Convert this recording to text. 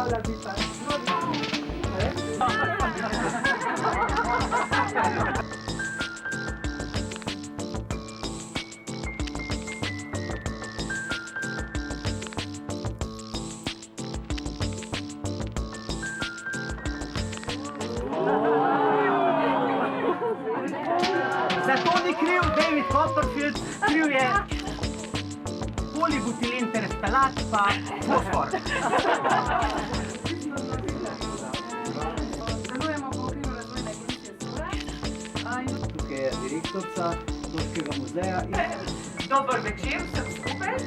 Zato ni kriv David Copperfield, kriv je polibutilin terespelat pa fosfor. Delujemo po okviru Razvojne agencije SURE. Tukaj je direktorica Otroškega muzeja. Dober večer vsem skupaj.